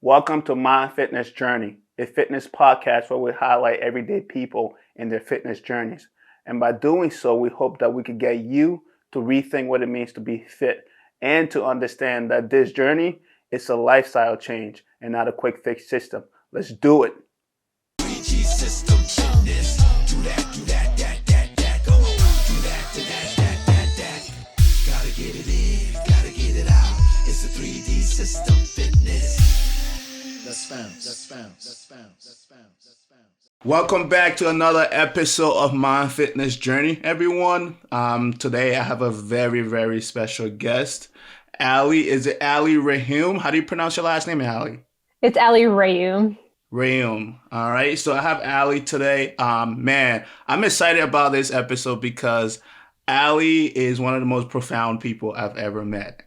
Welcome to My Fitness Journey, a fitness podcast where we highlight everyday people in their fitness journeys. And by doing so, we hope that we could get you to rethink what it means to be fit and to understand that this journey is a lifestyle change and not a quick fix system. Let's do it. Welcome back to another episode of My Fitness Journey, everyone. Today I have a very special guest. Ali, is it Ali Rheaume? How do you pronounce your last name, Ali? It's Ali Rheaume. Rheaume. All right. So I have Ali today. Man, I'm excited about this episode because Ali is one of the most profound people I've ever met.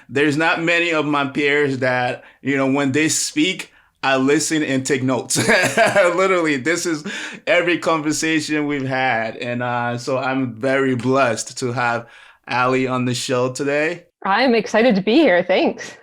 There's not many of my peers that, when they speak, I listen and take notes. Literally, this is every conversation we've had. And so I'm very blessed to have Ali on the show today. I'm excited to be here. Thanks.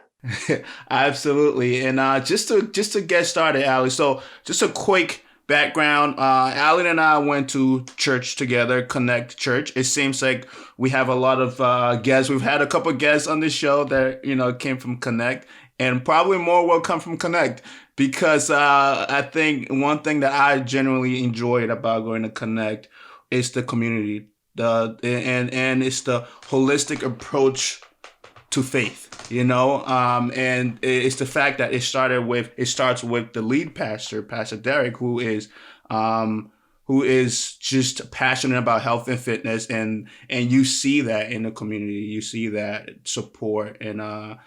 Absolutely. And just to get started, Ali, so just a quick background. Ali and I went to church together, Connect Church. It seems like we have a lot of guests. We've had a couple of guests on the show that, came from Connect, and probably more will come from Connect because I think one thing that I generally enjoyed about going to Connect is the community, and it's the holistic approach to faith, and it's the fact that it starts with the lead pastor, Pastor Derek, who is just passionate about health and fitness, and you see that in the community, you see that support and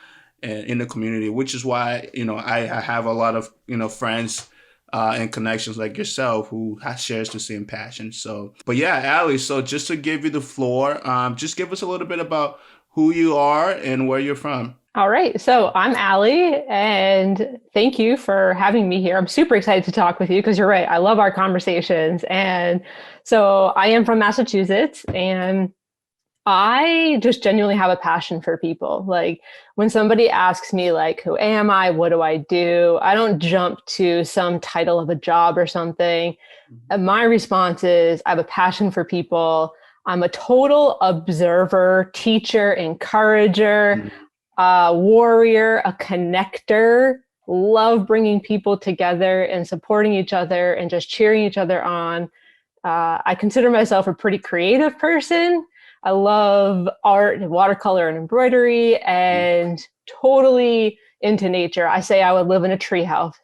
in the community, which is why I have a lot of friends and connections like yourself who shares the same passion. So, but yeah, Ali. So just to give you the floor, just give us a little bit about who you are and where you're from. All right. So I'm Ali, and thank you for having me here. I'm super excited to talk with you because you're right. I love our conversations. And so I am from Massachusetts, and I just genuinely have a passion for people. Like when somebody asks me, like, who am I? What do I do? I don't jump to some title of a job or something. And my response is I have a passion for people. I'm a total observer, teacher, encourager, warrior, a connector, love bringing people together and supporting each other and just cheering each other on. I consider myself a pretty creative person. I love art and watercolor and embroidery and totally into nature. I say I would live in a treehouse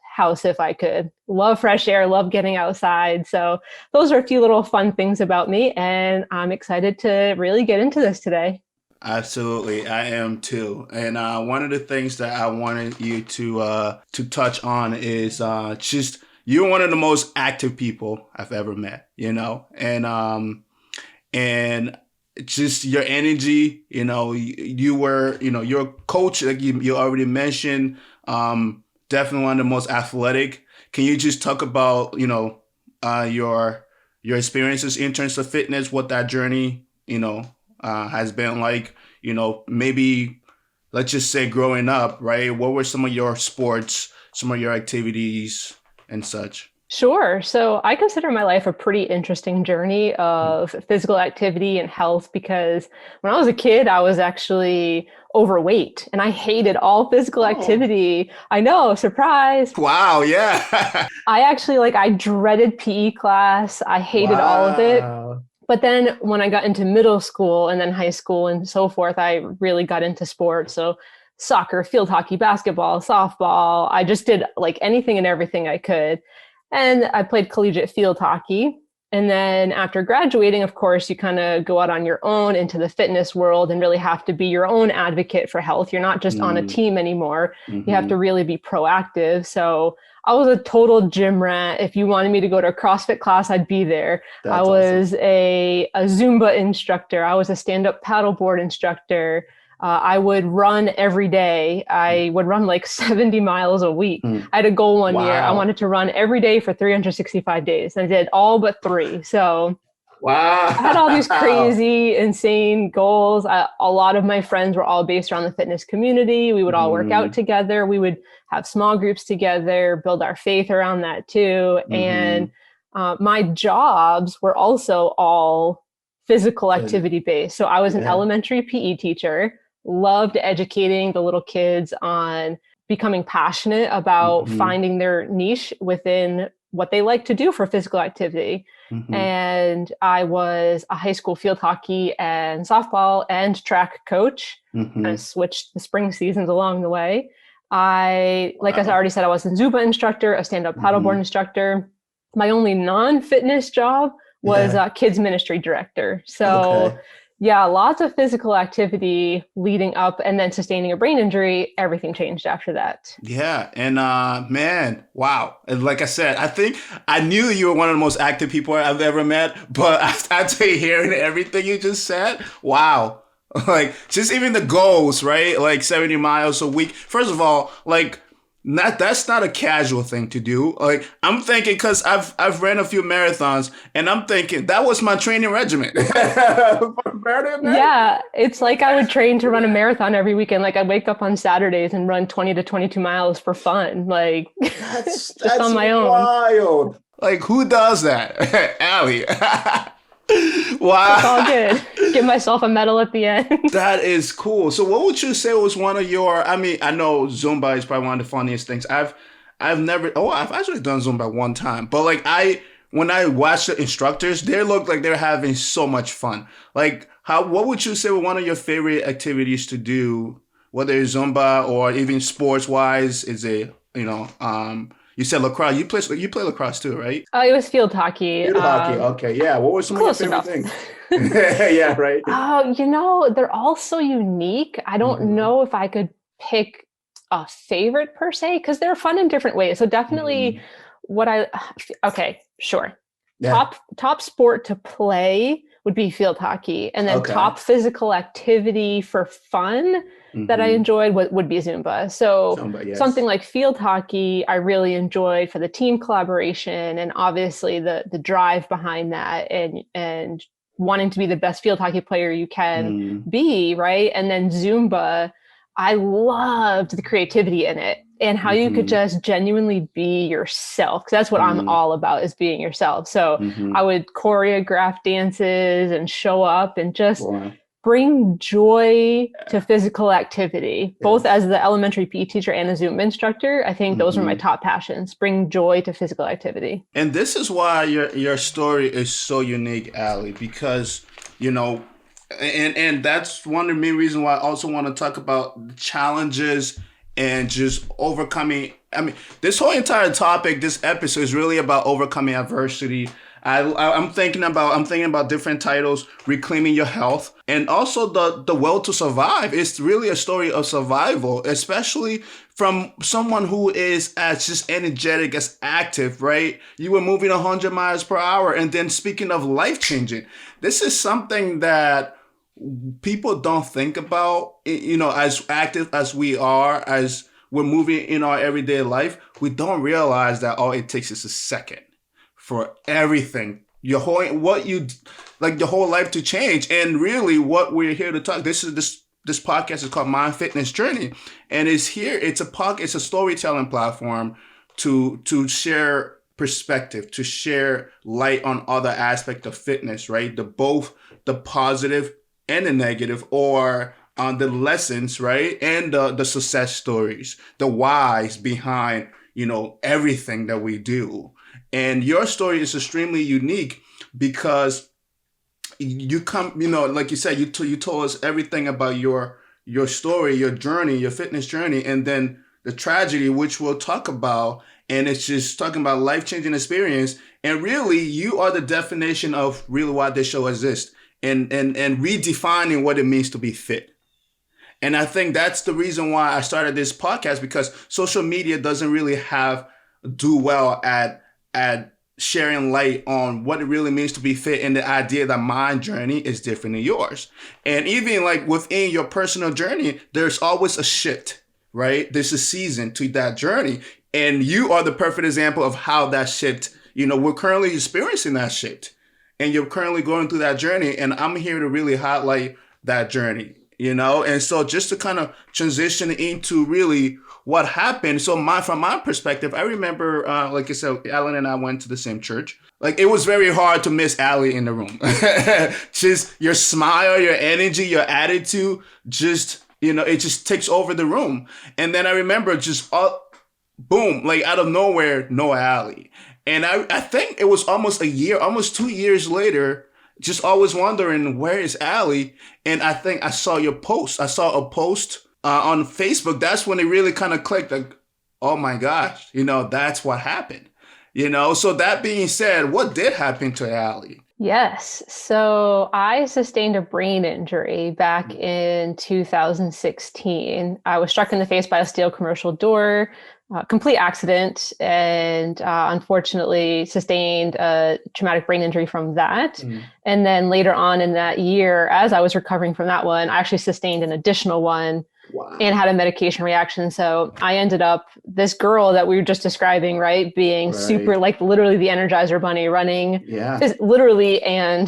if I could. Love fresh air, love getting outside. So those are a few little fun things about me, and I'm excited to really get into this today. Absolutely, I am too. And one of the things that I wanted you to touch on is just you're one of the most active people I've ever met. And just your energy. You were you're a coach, like you already mentioned. Definitely one of the most athletic. Can you just talk about, your experiences in terms of fitness, what that journey, has been like, maybe let's just say growing up, right? What were some of your sports, some of your activities and such? Sure. So I consider my life a pretty interesting journey of physical activity and health because when I was a kid, I was actually overweight and I hated all physical activity. I know, surprise. Wow, yeah. I dreaded PE class. I hated all of it. But then when I got into middle school and then high school and so forth, I really got into sports. So soccer, field hockey, basketball, softball. I just did like anything and everything I could. And I played collegiate field hockey. And then after graduating, of course, you kind of go out on your own into the fitness world and really have to be your own advocate for health. You're not just on a team anymore. You have to really be proactive. So I was a total gym rat. If you wanted me to go to a CrossFit class, I'd be there. I was awesome. a Zumba instructor. I was a stand-up paddleboard instructor. I would run every day. I would run like 70 miles a week. I had a goal one year. I wanted to run every day for 365 days. I did all but 3. So I had all these Wow. crazy, insane goals. A lot of my friends were all based around the fitness community. We would all work out Mm-hmm. together. We would have small groups together, build our faith around that too. And Mm-hmm. my jobs were also all physical So, activity based. So I was an yeah. elementary PE teacher, loved educating the little kids on becoming passionate about Mm-hmm. finding their niche within what they like to do for physical activity. Mm-hmm. And I was a high school field hockey and softball and track coach. Kind of Mm-hmm. switched the spring seasons along the way. Like I Wow. already said, I was a Zumba instructor, a stand-up paddleboard Mm-hmm. instructor. My only non-fitness job was Yeah. a kids ministry director. So Okay. yeah, lots of physical activity leading up, and then sustaining a brain injury. Everything changed after that. Yeah, and man, wow. And like I said, I think I knew you were one of the most active people I've ever met, but after hearing everything you just said, wow. Like just even the goals, right? Like 70 miles a week. First of all, like not that's not a casual thing to do. Like I'm thinking because I've ran a few marathons and I'm thinking that was my training regimen. For marathon, Yeah, it's like I would train to run a marathon every weekend. Like I'd wake up on Saturdays and run 20 to 22 miles for fun, like just that's on my own. wild. Like who does that? Ali. It's all Wow. good. Give myself a medal at the end. That is cool. So what would you say was one of your I mean, I know Zumba is probably one of the funniest things. I've never I've actually done Zumba one time. But like I when I watch the instructors, they look like they're having so much fun. Like how what would you say were one of your favorite activities to do, whether it's Zumba or even sports wise? Is it, you said lacrosse. You play lacrosse too, right? It was field hockey. Field hockey. Okay, yeah. What were some of your Close favorite enough. things? Yeah, right. They're all so unique. I don't Hmm. know if I could pick a favorite per se because they're fun in different ways. So definitely Hmm. what I okay, sure. Yeah. Top sport to play would be field hockey, and then Okay. top physical activity for fun that I Hmm. enjoyed would be Zumba. So Somebody, something yes. like field hockey I really enjoyed for the team collaboration and obviously the drive behind that and wanting to be the best field hockey player you can Mm, be, right? And then Zumba, I loved the creativity in it and how you could mm-hmm, just genuinely be yourself. Because that's what I'm mm, all about is being yourself. So I mm-hmm. would choreograph dances and show up and just Boy, bring joy to physical activity, both yes. as the elementary PE teacher and a Zoom instructor. I think those were my Mm-hmm. top passions, bring joy to physical activity. And this is why your story is so unique, Ali, because you know, and that's one of the main reasons why I also want to talk about the challenges and just overcoming. I mean, this whole entire topic, this episode is really about overcoming adversity. I'm thinking about different titles, reclaiming your health, and also the will to survive. It's really a story of survival, especially from someone who is as just energetic as active, right? You were moving 100 miles per hour, and then speaking of life changing, this is something that people don't think about. As active as we are, as we're moving in our everyday life, we don't realize that all it takes is a second for everything your whole life to change. And really what we're here to talk, this podcast is called My Fitness Journey, and it's a storytelling platform to share perspective, to share light on other aspect of fitness, right? The positive and the negative, or the lessons, right? And the success stories, the whys behind everything that we do. And your story is extremely unique because you come, like you said, you told us everything about your story, your journey, your fitness journey, and then the tragedy, which we'll talk about. And it's just talking about life changing experience. And really, you are the definition of really why this show exists, and redefining what it means to be fit. And I think that's the reason why I started this podcast, because social media doesn't really do well at sharing light on what it really means to be fit, and the idea that my journey is different than yours. And even like within your personal journey, there's always a shift, right? There's a season to that journey. And you are the perfect example of how that shift, we're currently experiencing that shift. and you're currently going through that journey. And I'm here to really highlight that journey, you know? And so just to kind of transition into really what happened. So from my perspective, I remember, like I said, Alan and I went to the same church. Like it was very hard to miss Ali in the room. Just your smile, your energy, your attitude, just, you know, it just takes over the room. And then I remember just boom, like out of nowhere, no Ali. And I think it was almost a year, almost 2 years later, just always wondering, where is Ali? And I think I saw your post. I saw a post on Facebook. That's when it really kind of clicked. Like, oh my gosh, you know, that's what happened. You know, so that being said, what did happen to Ali? Yes. So I sustained a brain injury back in 2016. I was struck in the face by a steel commercial door, complete accident, and unfortunately sustained a traumatic brain injury from that. Mm. And then later on in that year, as I was recovering from that one, I actually sustained an additional one Wow. and had a medication reaction. So I ended up, this girl that we were just describing, right, being super, Right. like literally the Energizer Bunny, running Yeah. is literally and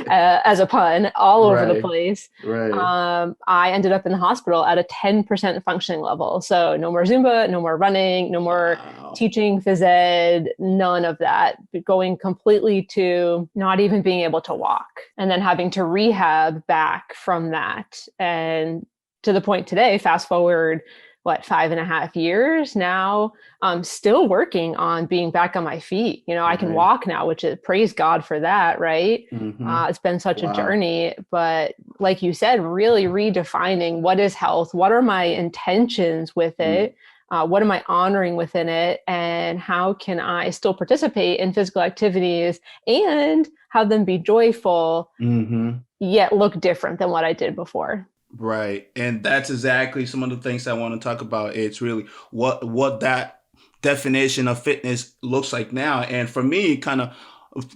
as a pun all over the Right. place. Right. I ended up in the hospital at a 10% functioning level. So no more Zumba, no more running, no more Wow. teaching phys ed, none of that, going completely to not even being able to walk, and then having to rehab back from that. And to the point today, fast forward, what, 5.5 years now, I'm still working on being back on my feet. You know, I can Right. walk now, which is, praise God for that, right? Mm-hmm. It's been such a Wow. journey, but like you said, really redefining what is health, what are my intentions with Mm. it, what am I honoring within it, and how can I still participate in physical activities and have them be joyful, Mm-hmm. yet look different than what I did before. Right. And that's exactly some of the things I want to talk about. It's really what that definition of fitness looks like now. And for me, kind of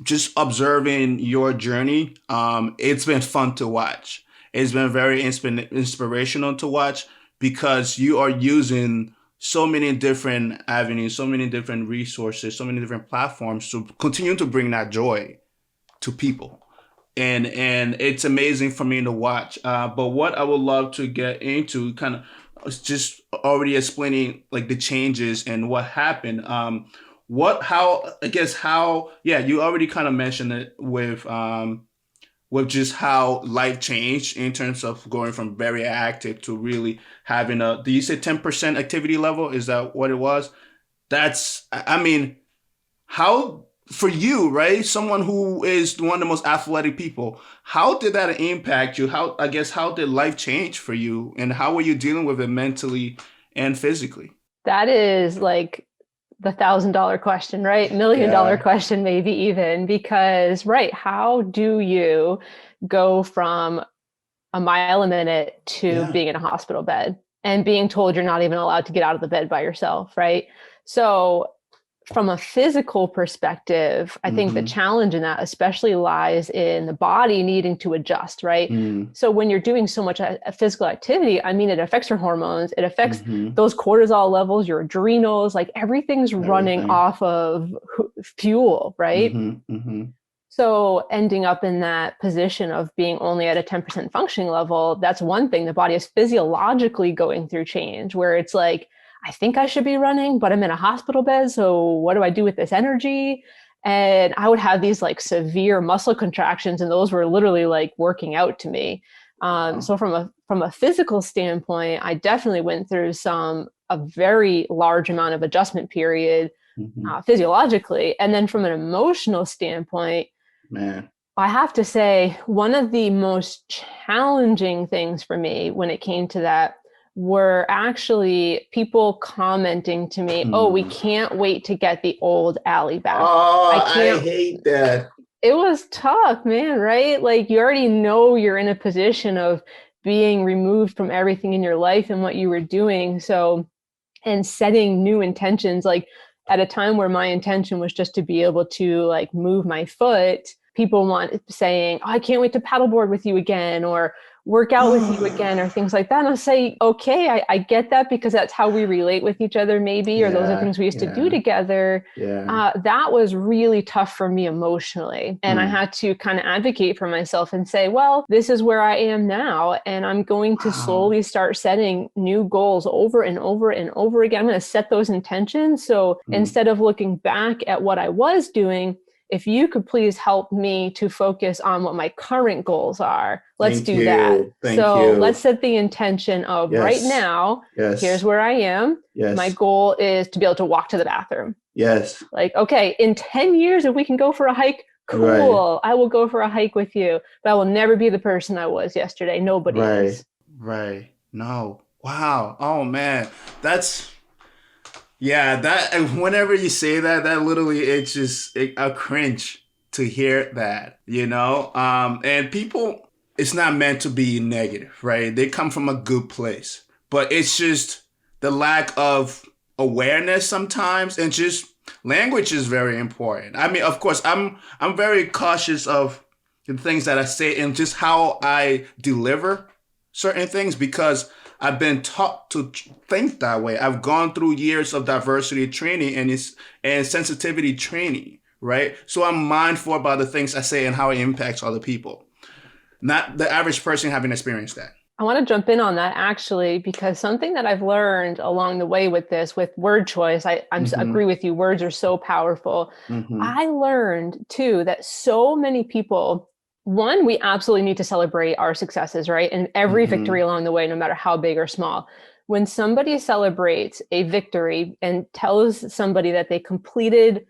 just observing your journey, it's been fun to watch. It's been very inspirational to watch because you are using so many different avenues, so many different resources, so many different platforms to continue to bring that joy to people, and it's amazing for me to watch. But what I would love to get into, kind of just already explaining like the changes and what happened. What how I guess how yeah, you already kind of mentioned it with just how life changed in terms of going from very active to really having a. Do you say 10% activity level? Is that what it was? That's I mean, how for you, right? Someone who is one of the most athletic people, how did that impact you? How, I guess, how did life change for you, and how were you dealing with it mentally and physically? That is like the $1,000 question, right? $1 million Yeah, question, maybe even, because, right, how do you go from a mile a minute to yeah. being in a hospital bed and being told you're not even allowed to get out of the bed by yourself, right? So from a physical perspective, I think the Mm-hmm. challenge in that especially lies in the body needing to adjust, right? Mm, So when you're doing so much physical activity, I mean, it affects your hormones, it affects mm-hmm. those cortisol levels, your adrenals, like everything's running Everything. off of fuel, right? Mm-hmm. Mm-hmm. So ending up in that position of being only at a 10% functioning level, that's one thing. The body is physiologically going through change where it's like, I think I should be running, but I'm in a hospital bed. So what do I do with this energy? And I would have these like severe muscle contractions, and those were literally like working out to me. Wow. So from a physical standpoint, I definitely went through a very large amount of adjustment period Mm-hmm. physiologically, and then from an emotional standpoint, Man. I have to say, one of the most challenging things for me when it came to that were actually people commenting to me, oh, we Mm. can't wait to get the old Ali back. I Oh, I can't, hate that. it was tough, man, right? Like you already know you're in a position of being removed from everything in your life and what you were doing. So, and setting new intentions, like at a time where my intention was just to be able to like move my foot, people want saying, oh, I can't wait to paddleboard with you again, or work out with you again or things like that. And I'll say, okay, I get that because that's how we relate with each other, maybe, or those are Yeah, things we used to do yeah, together. yeah. That was really tough for me emotionally. And I Mm. had to kind of advocate for myself and say, well, this is where I am now. And I'm going to Wow. slowly start setting new goals over and over and over again. I'm going to set those intentions. So Mm. instead of looking back at what I was doing, if you could please help me to focus on what my current goals are, let's Thank do that. you. Thank So let's you. set the intention of right Yes. now, here's Yes. where I am. My Yes. goal is to be able to walk to the bathroom. Yes. Like, okay, in 10 years, if we can go for a hike, Right. cool. I will go for a hike with you, but I will never be the person I was yesterday. Nobody Right. is. Right. No. Wow. Oh man. That's yeah, that and whenever you say that, that literally it's just a cringe to hear that, you know? And people, it's not meant to be negative, right? They come from a good place, but it's just the lack of awareness sometimes, and just language is very important. I mean, of course, I'm very cautious of the things that I say and just how I deliver certain things because I've been taught to think that way. I've gone through years of diversity training and sensitivity training, right? So I'm mindful about the things I say and how it impacts other people. Not the average person having experienced that. I want to jump in on that actually, because something that I've learned along the way with this, with word choice, I Mm-hmm. agree with you. Words are so powerful. Mm-hmm. I learned too that so many people, one, we absolutely need to celebrate our successes, right? And every victory Mm-hmm. along the way, no matter how big or small. When somebody celebrates a victory and tells somebody that they completed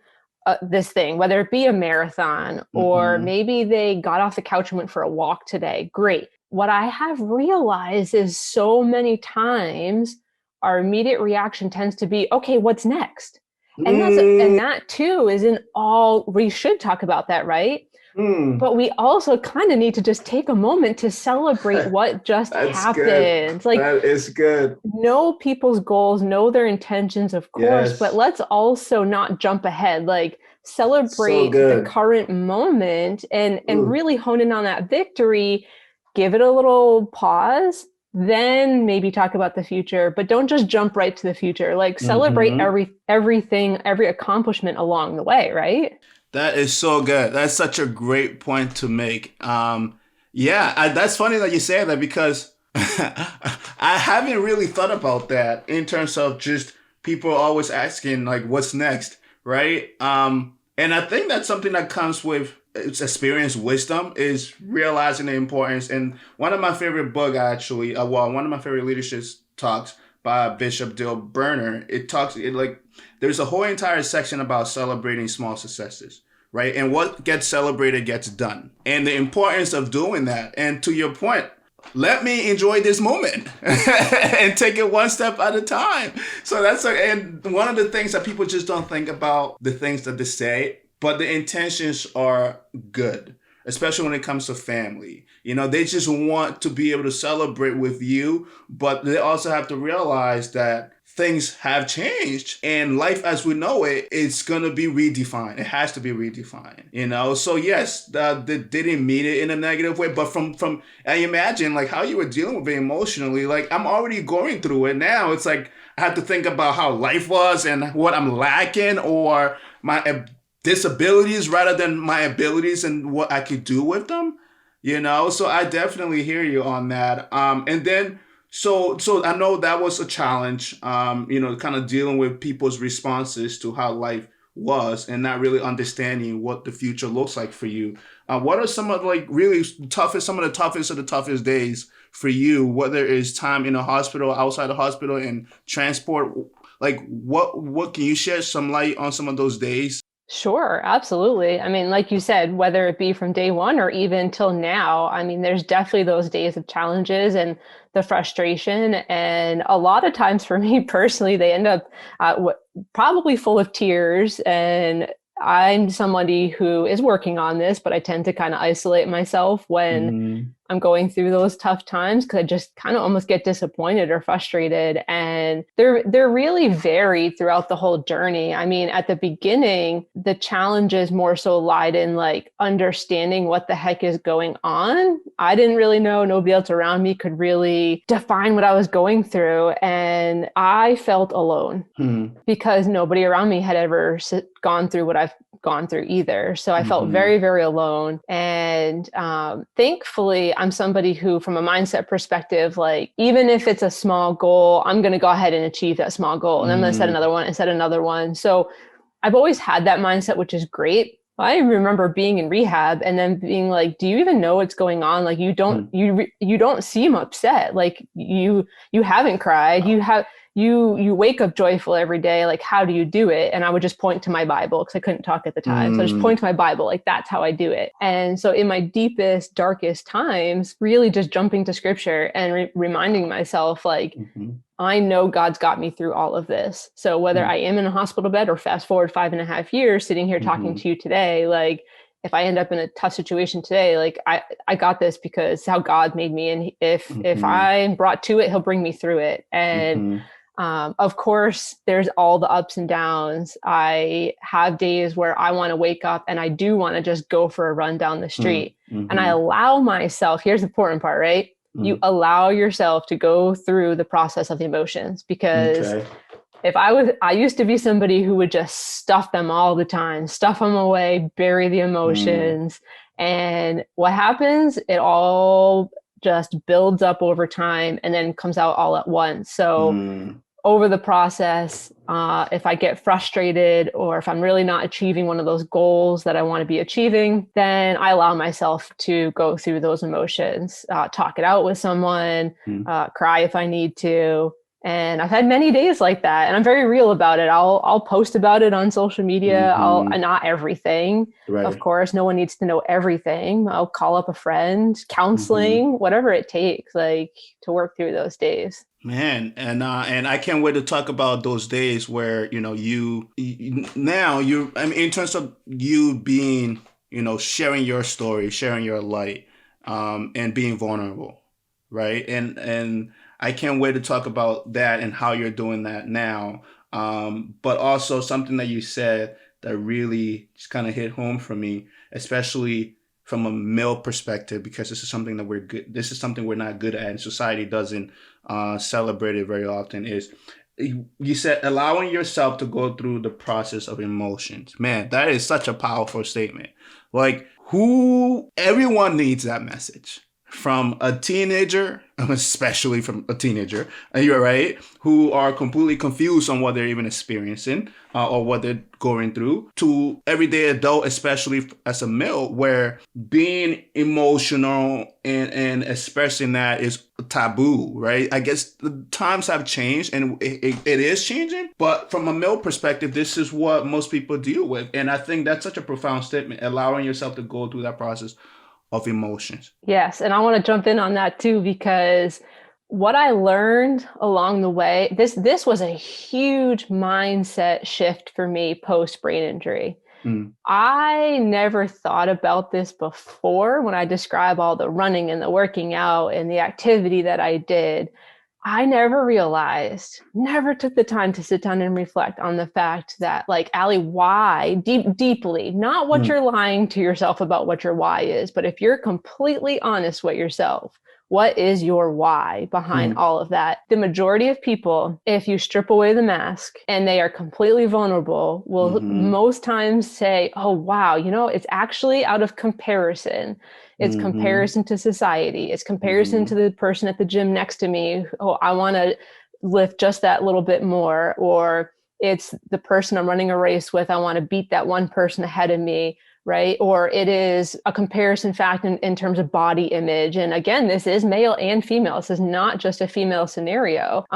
this thing, whether it be a marathon or Mm-hmm. maybe they got off the couch and went for a walk today, great. What I have realized is so many times our immediate reaction tends to be, okay, what's next? And Mm-hmm. that too is in all, we should talk about that, right? But we also kind of need to just take a moment to celebrate what just That's good. happened. Like, That is good. know people's goals, know their intentions, of course, but Yes. let's also not jump ahead. Like, So celebrate the good. current moment and Ooh. really hone in on that victory. Give it a little pause, then maybe talk about the future, but don't just jump right to the future. Like, celebrate Mm-hmm. everything, every accomplishment along the way, right? That is so good. That's such a great point to make. Yeah, that's funny that you say that because I haven't really thought about that in terms of just people always asking like, "What's next?" Right? And I think that's something that comes with it's experience, wisdom, is realizing the importance. And one of my favorite book, actually, well, one of my favorite leadership talks by Bishop Dale Berner. Like there's a whole entire section about celebrating small successes, right? And what gets celebrated gets done. And the importance of doing that. And to your point, let me enjoy this moment and take it one step at a time. So and one of the things that people just don't think about the things that they say, but the intentions are good, especially when it comes to family. You know, they just want to be able to celebrate with you, but they also have to realize that things have changed and life as we know it, it's going to be redefined. It has to be redefined, you know? So yes, they didn't mean it in a negative way, but from, I imagine like how you were dealing with it emotionally, like I'm already going through it now. It's like, I have to think about how life was and what I'm lacking or my disabilities rather than my abilities and what I could do with them, you know? So I definitely hear you on that. And then, so I know that was a challenge, you know, kind of dealing with people's responses to how life was and not really understanding what the future looks like for you. What are some of like really toughest, some of the toughest days for you, whether it's time in a hospital, outside the hospital, and transport? Like, what can you shed some light on some of those days? Sure, absolutely. I mean, like you said, whether it be from day one or even till now, I mean, there's definitely those days of challenges and the frustration. And a lot of times for me personally, they end up probably full of tears. And I'm somebody who is working on this, but I tend to kind of isolate myself when Mm-hmm. I'm going through those tough times, because I just kind of almost get disappointed or frustrated. And they're really varied throughout the whole journey. I mean, at the beginning, the challenges more so lied in like understanding what the heck is going on. I didn't really know. Nobody else around me could really define what I was going through. And I felt alone because nobody around me had ever gone through what I've gone through either. So I felt very, very alone. And thankfully, I'm somebody who, from a mindset perspective, like, even if it's a small goal, I'm going to go ahead and achieve that small goal. And I'm going to set another one and set another one. So I've always had that mindset, which is great. I remember being in rehab and then being like, do you even know what's going on? Like, you don't seem upset. Like you haven't cried. You wake up joyful every day. Like, how do you do it? And I would just point to my Bible, because I couldn't talk at the time. So I just point to my Bible, like, that's how I do it. And so in my deepest, darkest times, really just jumping to scripture and reminding myself, like, I know God's got me through all of this. So whether I am in a hospital bed or fast forward 5.5 years sitting here talking to you today, like, if I end up in a tough situation today, like, I got this because it's how God made me. And if I'm brought to it, he'll bring me through it. And of course, there's all the ups and downs. I have days where I want to wake up and I do want to just go for a run down the street. And I allow myself, here's the important part, right? You allow yourself to go through the process of the emotions, because I used to be somebody who would just stuff them all the time, stuff them away, bury the emotions. And what happens? It all just builds up over time and then comes out all at once. So over the process, if I get frustrated or if I'm really not achieving one of those goals that I want to be achieving, then I allow myself to go through those emotions, talk it out with someone, cry if I need to. And I've had many days like that, and I'm very real about it. I'll post about it on social media. Not everything, of course. No one needs to know everything. I'll call up a friend, counseling, whatever it takes, like, to work through those days. Man, and I can't wait to talk about those days where, you I mean, in terms of you being, sharing your story, sharing your light, and being vulnerable, right? And I can't wait to talk about that and how you're doing that now. But also something that you said that really just kind of hit home for me, especially from a male perspective, because this is something that this is something we're not good at, and society doesn't celebrate it very often, is you said allowing yourself to go through the process of emotions. Man, that is such a powerful statement. Like, everyone needs that message. From a teenager, especially from a teenager, you're right, who are completely confused on what they're even experiencing or what they're going through, to everyday adult, especially as a male, where being emotional and expressing that is taboo, right? I guess the times have changed, and it is changing, but from a male perspective, this is what most people deal with. And I think that's such a profound statement, allowing yourself to go through that process of emotions. Yes. And I want to jump in on that too, because what I learned along the way, this was a huge mindset shift for me post brain injury. I never thought about this before when I describe all the running and the working out and the activity that I did. I never took the time to sit down and reflect on the fact that, like, Ali, why, deeply, not what you're lying to yourself about what your why is, but if you're completely honest with yourself, what is your why behind all of that? The majority of people, if you strip away the mask and they are completely vulnerable, will most times say, oh, wow, it's actually out of comparison. It's comparison to society. It's comparison to the person at the gym next to me. Oh, I want to lift just that little bit more. Or it's the person I'm running a race with. I want to beat that one person ahead of me. Right? Or it is a comparison fact in terms of body image. And again, this is male and female. This is not just a female scenario.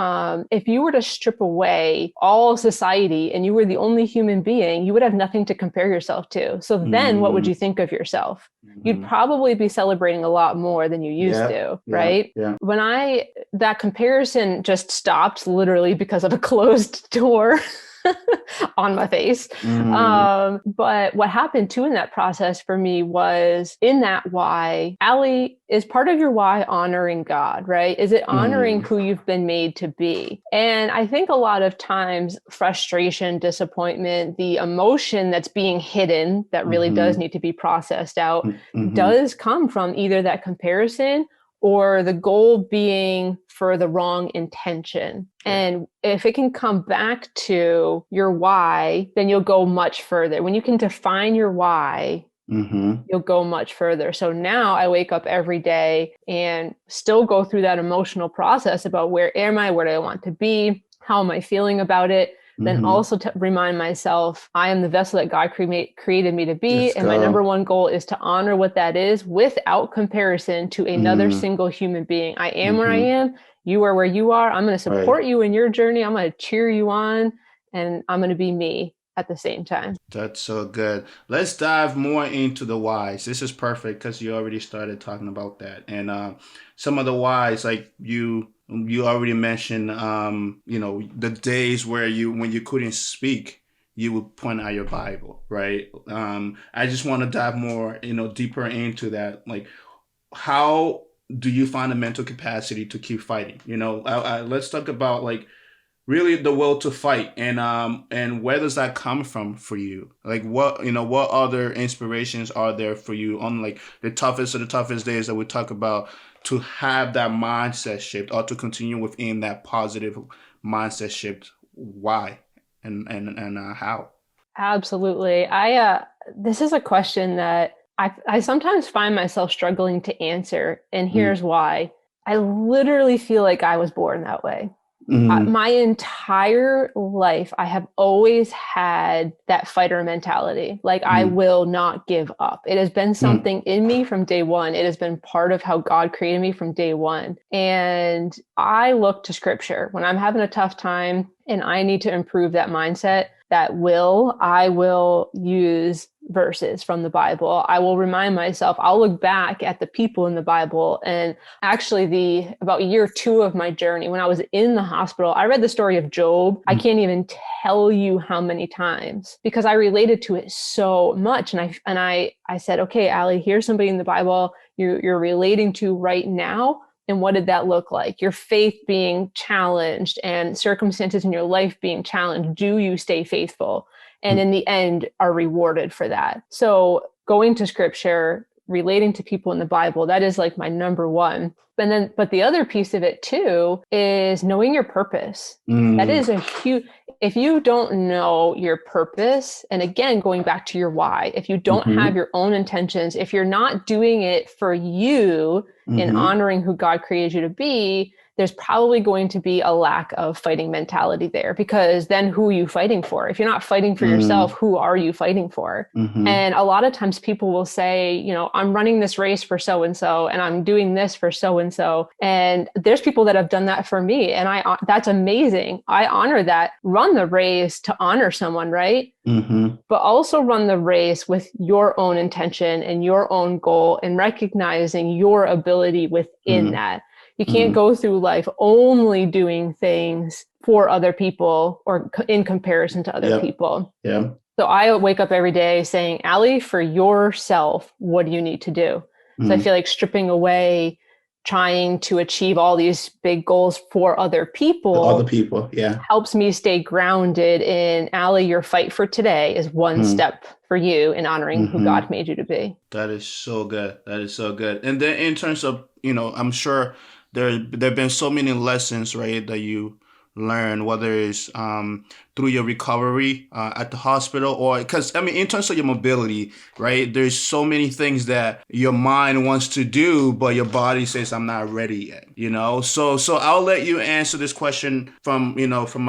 If you were to strip away all society and you were the only human being, you would have nothing to compare yourself to. So then what would you think of yourself? You'd probably be celebrating a lot more than you used to, right? When that comparison just stopped literally because of a closed door. on my face. Mm, But what happened too in that process for me was in that why, Ali, is part of your why honoring God, right? Is it honoring mm, who you've been made to be? And I think a lot of times frustration, disappointment, the emotion that's being hidden that really does mm-hmm, need to be processed out mm-hmm. does come from either that comparison or the goal being for the wrong intention. Yeah. And if it can come back to your why, then you'll go much further. When you can define your why, Mm-hmm. you'll go much further. So now I wake up every day and still go through that emotional process about where am I, where do I want to be, how am I feeling about it. Then Mm-hmm. also to remind myself, I am the vessel that God created me to be. Let's And my number go. one goal is to honor what that is without comparison to another Mm, single human being. I am where I mm-hmm. am. You are where you are. I'm going to Right. support you in your journey. I'm going to cheer you on. And I'm going to be me at the same time. That's so good. Let's dive more into the whys. This is perfect because you already started talking about that, and some of the whys, like you already mentioned, the days where when you couldn't speak, you would point out your Bible, right? I just want to dive more, deeper into that. Like, how do you find the mental capacity to keep fighting? Let's talk about like really the will to fight, and where does that come from for you? Like, what other inspirations are there for you on like the toughest of the toughest days that we talk about, to have that mindset shift or to continue within that positive mindset shift? Why and how? Absolutely. This is a question that I sometimes find myself struggling to answer. And Mm, here's why. I literally feel like I was born that way. mm, My entire life, I have always had that fighter mentality. Like, I mm, will not give up. It has been mm, something in me from day one. It has been part of how God created me from day one. And I look to scripture when I'm having a tough time and I need to improve that mindset. I will use verses from the Bible. I will remind myself, I'll look back at the people in the Bible. And actually, the about year 2 of my journey, when I was in the hospital, I read the story of Job. I mm, can't even tell you how many times, because I related to it so much. And I said, okay, Ali, here's somebody in the Bible you're relating to right now. And what did that look like? Your faith being challenged and circumstances in your life being challenged. Do you stay faithful? And mm, in the end, are rewarded for that. So going to scripture, relating to people in the Bible, that is like my number one. But the other piece of it too is knowing your purpose. That mm, is a huge, if you don't know your purpose, and again, going back to your why, if you don't have mm-hmm, your own intentions, if you're not doing it for you in mm-hmm, honoring who God created you to be, there's probably going to be a lack of fighting mentality there, because then who are you fighting for? If you're not fighting for yourself, mm, who are you fighting for? mm-hmm, And a lot of times people will say, I'm running this race for so and so, and I'm doing this for so and so. And there's people that have done that for me. And that's amazing. I honor that. Run the race to honor someone, right? mm-hmm, But also run the race with your own intention and your own goal, and recognizing your ability within mm-hmm, that. You can't mm-hmm. go through life only doing things for other people or in comparison to other Yep. people. Yeah. So I wake up every day saying, Ali, for yourself, what do you need to do? So I Mm. feel like stripping away trying to achieve all these big goals for other The other people people. Yeah. helps me stay grounded in, Ali, your fight for today is one Mm. step for you in honoring who Mm-hmm. God made you to be. That is so good. That is so good. And then in terms of, I'm sure there have been so many lessons, right, that you learn, whether it's through your recovery at the hospital, or because I mean, in terms of your mobility, right, there's so many things that your mind wants to do, but your body says, I'm not ready yet, So I'll let you answer this question from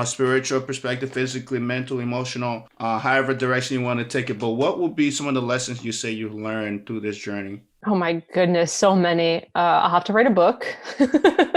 a spiritual perspective, physically, mental, emotional, however direction you want to take it. But what would be some of the lessons you say you've learned through this journey? Oh my goodness, so many. I'll have to write a book.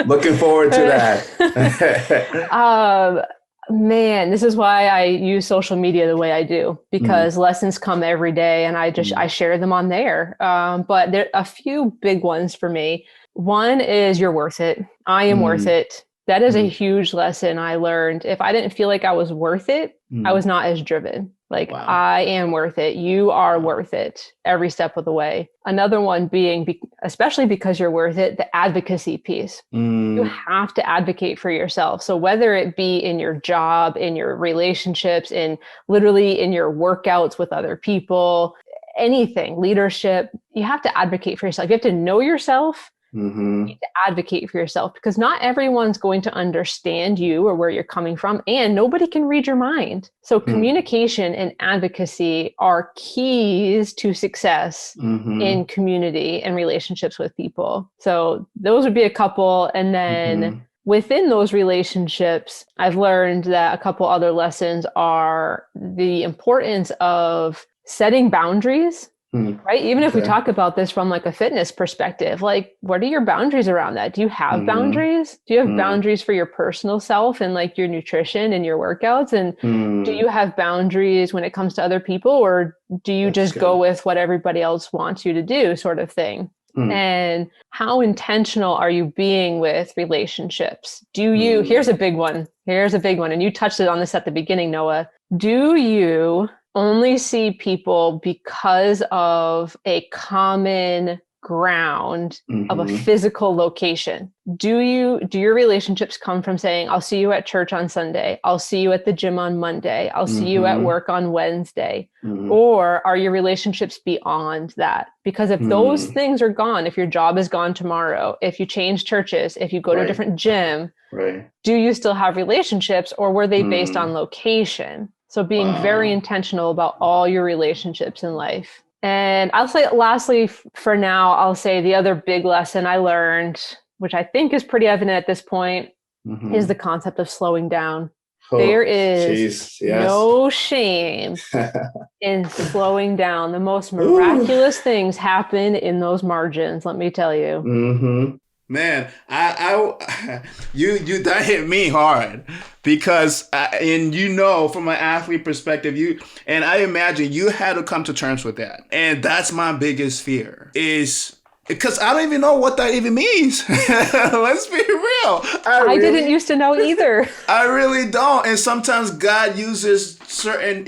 Looking forward to that. um, Man, this is why I use social media the way I do, Mm, because lessons come every day and I mm, share them on there. But there are a few big ones for me. One is, you're worth it. I am worth mm, it. That is a Mm. huge lesson I learned. If I didn't feel like I was worth it, I Mm. was not as driven. Like, Wow. I am worth it. You are Wow. worth it every step of the way. Another one being, especially because you're worth it, the advocacy piece. You Mm. have to advocate for yourself. So whether it be in your job, in your relationships, in literally in your workouts with other people, anything, leadership, you have to advocate for yourself. You have to know yourself, Mm-hmm. to advocate for yourself, because not everyone's going to understand you or where you're coming from, and nobody can read your mind. So Mm. communication and advocacy are keys to success Mm-hmm. in community and relationships with people. So those would be a couple. And then Mm-hmm. within those relationships, I've learned that a couple other lessons are the importance of setting boundaries, Mm. right? Even if we Okay. talk about this from like a fitness perspective, like, what are your boundaries around that? Do you have Mm-hmm. boundaries? Do you have Mm. boundaries for your personal self and like your nutrition and your workouts? And do Mm. you have boundaries when it comes to other people, or do you That's just go good. with what everybody else wants you to do, sort of thing? Mm. And how intentional are you being with relationships? Do you, here's Mm. a big one. Here's a big one. And you touched it on this at the beginning, Noah. Do you only see people because of a common ground of a Mm-hmm. physical location? Do your relationships come from saying, I'll see you at church on Sunday, I'll see you at the gym on Monday, I'll see you at Mm-hmm. work on Wednesday? Mm-hmm. Or are your relationships beyond that? Because if those Mm. things are gone, if your job is gone tomorrow, if you change churches, if you go to a Right. different gym, Right. do you still have relationships, or were they based on Mm. location? So being very Wow. intentional about all your relationships in life. And I'll say lastly, for now, I'll say the other big lesson I learned, which I think is pretty evident at this point, is Mm-hmm. the concept of slowing down. There Oh, is jeez. Yes. no shame in slowing down. The most Ooh. miraculous things happen in those margins, let me tell you. Mm-hmm. Man, you that hit me hard because and from an athlete perspective, I imagine you had to come to terms with that, and that's my biggest fear is because I don't even know what that even means. Let's be real, I didn't used to know either. I really don't, and sometimes God uses certain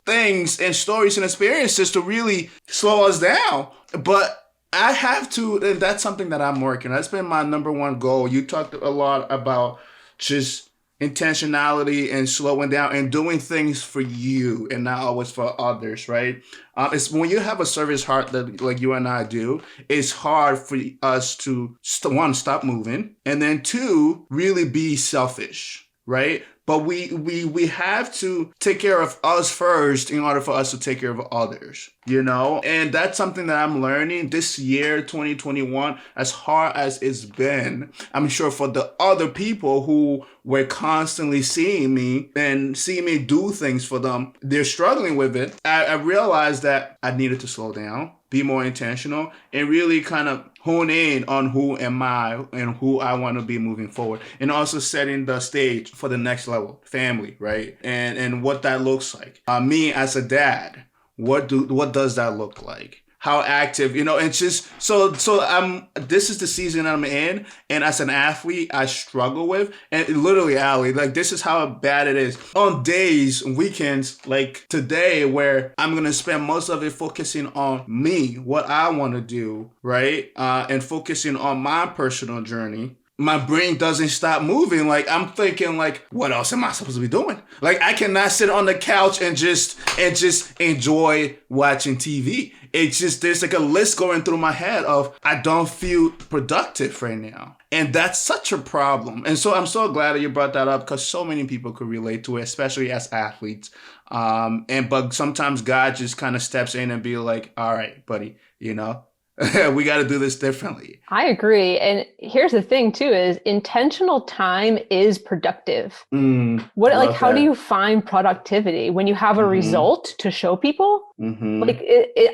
things and stories and experiences to really slow us down, but. I have to, and that's something that I'm working on. That's been my number one goal. You talked a lot about just intentionality and slowing down and doing things for you and not always for others, right? It's when you have a service heart that like you and I do, it's hard for us to one, stop moving, and then two, really be selfish, right? But we have to take care of us first in order for us to take care of others, And that's something that I'm learning this year, 2021, as hard as it's been. I'm sure for the other people who were constantly seeing me and seeing me do things for them, they're struggling with it. I realized that I needed to slow down, be more intentional, and really kind of hone in on who am I and who I want to be moving forward, and also setting the stage for the next level, family, right? And what that looks like. Me as a dad, what does that look like? How active, it's just so I'm this is the season I'm in, and as an athlete I struggle with, and literally, Ali, like this is how bad it is on days, weekends like today, where I'm gonna spend most of it focusing on me, what I want to do, right? And focusing on my personal journey. My brain doesn't stop moving. Like I'm thinking, like, what else am I supposed to be doing? Like I cannot sit on the couch and just enjoy watching TV. It's just there's like a list going through my head of I don't feel productive right now. And that's such a problem. And so I'm so glad that you brought that up because so many people could relate to it, especially as athletes. But sometimes God just kind of steps in and be like, all right, buddy, we got to do this differently. I agree. And here's the thing too, is intentional time is productive. Like, Love how do that. you find productivity when you have a Mm-hmm. result to show people? Mm-hmm. Like,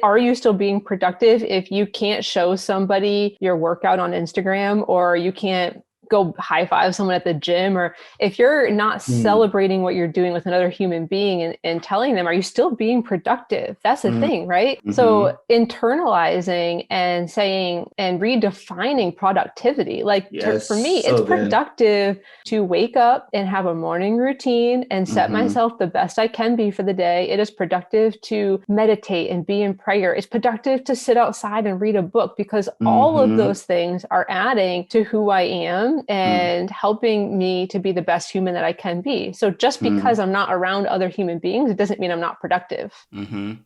are you still being productive if you can't show somebody your workout on Instagram, or you can't go high five someone at the gym, or if you're not celebrating what you're doing with another human being and telling them, are you still being productive? That's the thing, right? So internalizing and saying and redefining productivity, like for me, it's productive to wake up and have a morning routine and set myself the best I can be for the day. It is productive to meditate and be in prayer. It's productive to sit outside and read a book, because all of those things are adding to who I am and helping me to be the best human that I can be. So just because I'm not around other human beings, it doesn't mean I'm not productive.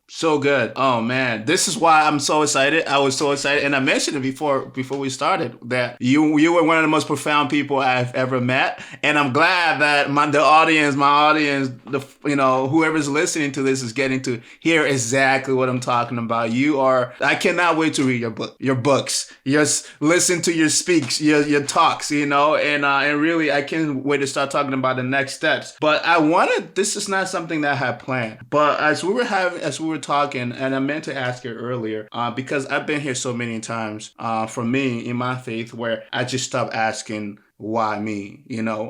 So good. Oh man, this is why I'm so excited. I was so excited, and I mentioned it before we started that you were one of the most profound people I've ever met, and I'm glad that my audience, whoever's listening to this is getting to hear exactly what I'm talking about. I cannot wait to read your books, just listen to your speaks, your talks, and really I can't wait to start talking about the next steps. But this is not something that I had planned, but as we were talking, and I meant to ask you earlier, because I've been here so many times, for me in my faith, where I just stopped asking, why me?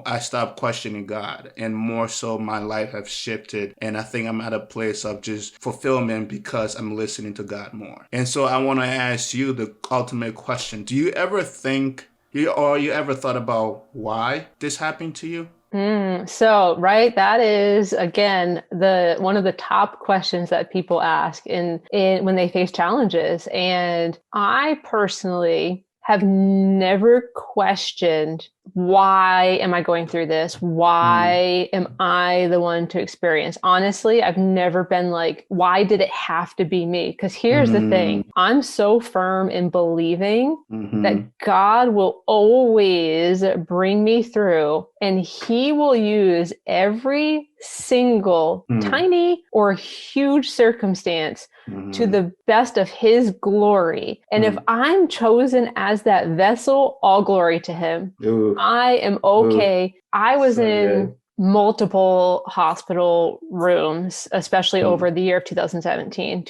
I stopped questioning God, and more so my life has shifted, and I think I'm at a place of just fulfillment because I'm listening to God more. And so I want to ask you the ultimate question. Do you ever think, or you ever thought about why this happened to you? Right. That is, again, one of the top questions that people ask in when they face challenges. And I personally have never questioned, why am I going through this? Why am I the one to experience? Honestly, I've never been like, why did it have to be me? Because here's the thing. I'm so firm in believing that God will always bring me through, and he will use every single tiny or huge circumstance to the best of his glory. And if I'm chosen as that vessel, all glory to him. I am okay. I was in multiple hospital rooms, especially over the year of 2018.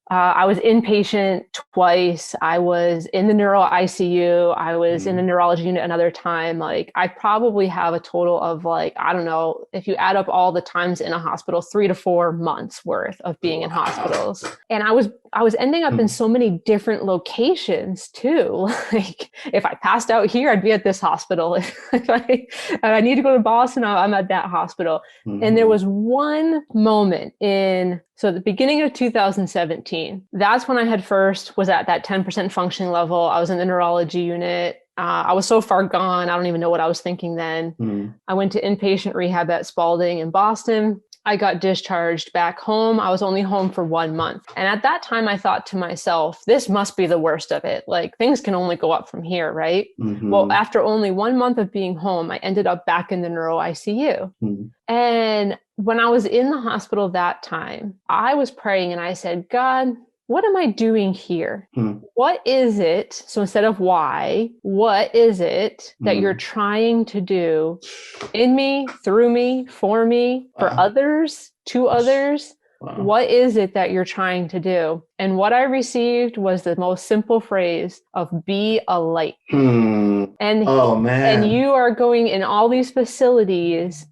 I was inpatient twice. I was in the neuro ICU. I was in the neurology unit another time. Like, I probably have a total of, like, I don't know, if you add up all the times in a hospital, 3 to 4 months worth of being in hospitals. And I was ending up in so many different locations too. Like, if I passed out here, I'd be at this hospital. If I need to go to Boston, I'm at that hospital. And there was one moment so the beginning of 2017, that's when I was at that 10% functioning level. I was in the neurology unit. I was so far gone, I don't even know what I was thinking then. I went to inpatient rehab at Spalding in Boston. I got discharged back home. I was only home for 1 month. And at that time, I thought to myself, this must be the worst of it. Like, things can only go up from here, right? Well, after only 1 month of being home, I ended up back in the neuro ICU. And when I was in the hospital that time, I was praying and I said, God, what am I doing here? What is it? So instead of why, what is it that you're trying to do in me, through me, for others, to others? What is it that you're trying to do? And what I received was the most simple phrase of be a light. And you are going in all these facilities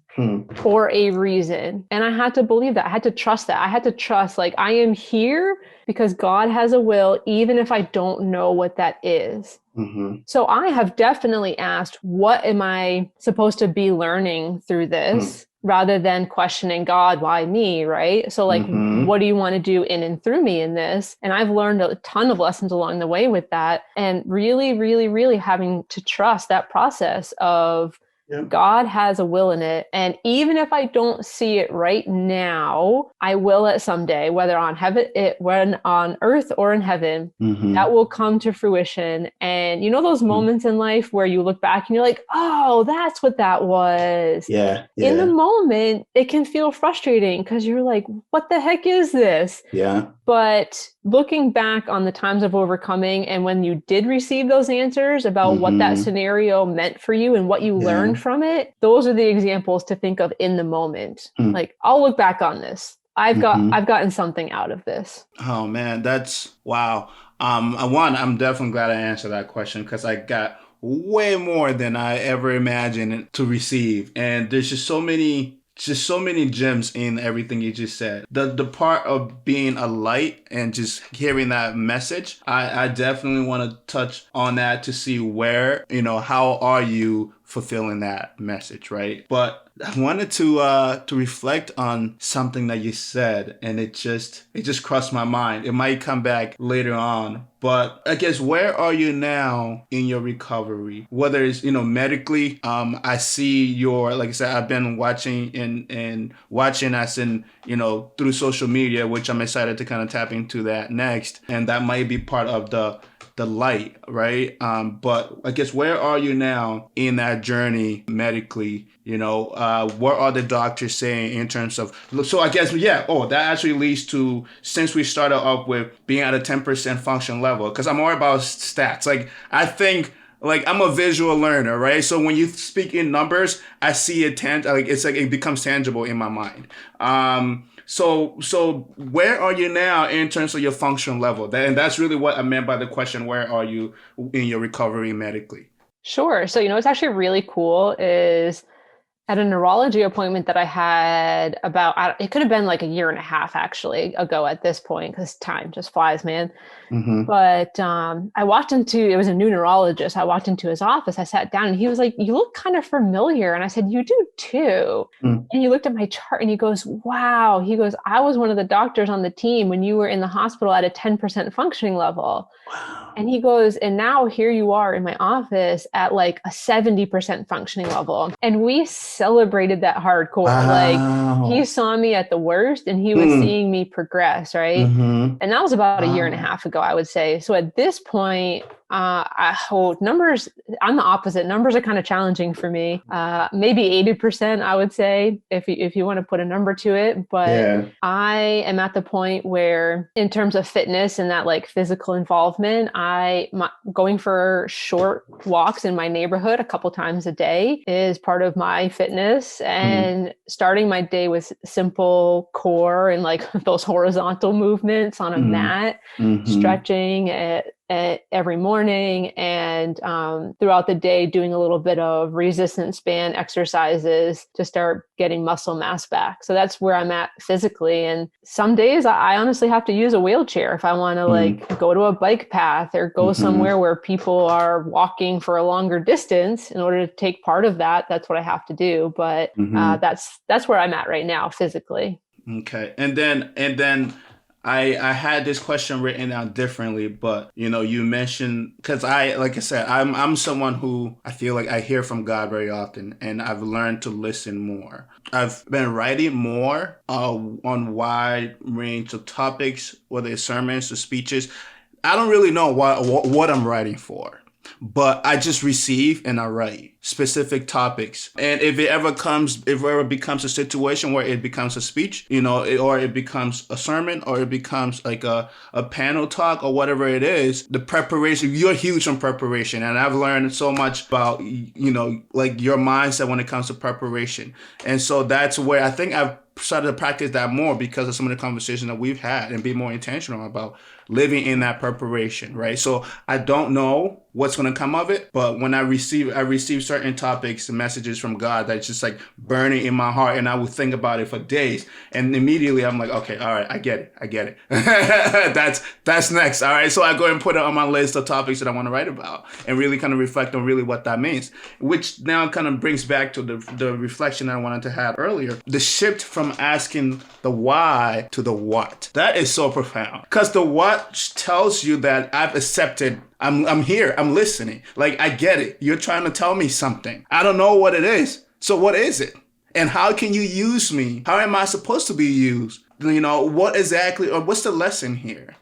for a reason. And I had to believe that. I had to trust that. I had to trust, like, I am here because God has a will, even if I don't know what that is. So I have definitely asked, what am I supposed to be learning through this? Rather than questioning God, why me, right? So, like, what do you want to do in and through me in this? And I've learned a ton of lessons along the way with that. And really, really, really having to trust that process of God has a will in it. And even if I don't see it right now, I will at someday, whether on earth or in heaven, that will come to fruition. And those moments in life where you look back and you're like, oh, that's what that was. In the moment, it can feel frustrating because you're like, what the heck is this? But looking back on the times of overcoming and when you did receive those answers about what that scenario meant for you and what you learned from it, those are the examples to think of in the moment. Like, I'll look back on this. I've gotten something out of this. Oh man, that's wow. I'm definitely glad I answered that question, because I got way more than I ever imagined to receive. And there's just so many gems in everything you just said. The part of being a light and just hearing that message, I definitely want to touch on that to see where, how are you fulfilling that message, right? But I wanted to reflect on something that you said, and it just crossed my mind. It might come back later on, but I guess where are you now in your recovery? Whether it's medically, I see your, like I said, I've been watching and watching us in through social media, which I'm excited to kind of tap into that next, and that might be part of the light, right? But I guess where are you now in that journey medically? What are the doctors saying in terms of, so I guess, yeah, that actually leads to, since we started off with being at a 10% function level, because I'm more about stats. Like, I think, like, I'm a visual learner, right? So when you speak in numbers, I see it, it's like it becomes tangible in my mind. So where are you now in terms of your function level? And that's really what I meant by the question, where are you in your recovery medically? Sure. So, what's actually really cool is at a neurology appointment that I had it could have been like a year and a half actually ago at this point, because time just flies, man. Mm-hmm. But I walked it was a new neurologist. I walked into his office. I sat down and he was like, "You look kind of familiar." And I said, "You do too." And he looked at my chart and he goes, "Wow." He goes, "I was one of the doctors on the team when you were in the hospital at a 10% functioning level." Wow. And he goes, "And now here you are in my office at like a 70% functioning level." And we celebrated that hardcore. Like, he Wow. saw me at the worst and he was Mm. seeing me progress, right? Mm-hmm. And that was about a year and a Wow. half ago, I would say. So at this point, numbers, I'm the opposite. Numbers are kind of challenging for me. Maybe 80%, I would say, if you want to put a number to it. But Yeah. I am at the point where, in terms of fitness and that like physical involvement, going for short walks in my neighborhood a couple times a day is part of my fitness, Mm. and starting my day with simple core and like those horizontal movements on a Mm. mat, Mm-hmm. stretching every morning, and throughout the day doing a little bit of resistance band exercises to start getting muscle mass back. So that's where I'm at physically. And some days I honestly have to use a wheelchair if I want to Mm. like go to a bike path or go Mm-hmm. somewhere where people are walking for a longer distance. In order to take part of that, that's what I have to do. But Mm-hmm. that's where I'm at right now physically. Okay. And then I had this question written out differently, but you mentioned, because like I said, I'm someone who I feel like I hear from God very often, and I've learned to listen more. I've been writing more on wide range of topics, whether it's sermons or speeches. I don't really know what I'm writing for, but I just receive and I write specific topics. And if it ever becomes a situation where it becomes a speech, or it becomes a sermon, or it becomes like a panel talk or whatever it is, the preparation, you're huge on preparation. And I've learned so much about, like your mindset when it comes to preparation. And so that's where I think I've started to practice that more because of some of the conversations that we've had, and be more intentional about living in that preparation, right? So I don't know what's going to come of it, but when I receive certain topics and messages from God that's just like burning in my heart, and I will think about it for days, and immediately I'm like, okay, all right, I get it. That's next. All right, so I go and put it on my list of topics that I want to write about, and really kind of reflect on really what that means, which now kind of brings back to the reflection that I wanted to have earlier, the shift from asking the why to the what. That is so profound, because the what tells you that I've accepted. I'm here. I'm listening. Like, I get it. You're trying to tell me something. I don't know what it is. So what is it? And how can you use me? How am I supposed to be used? What exactly, or what's the lesson here?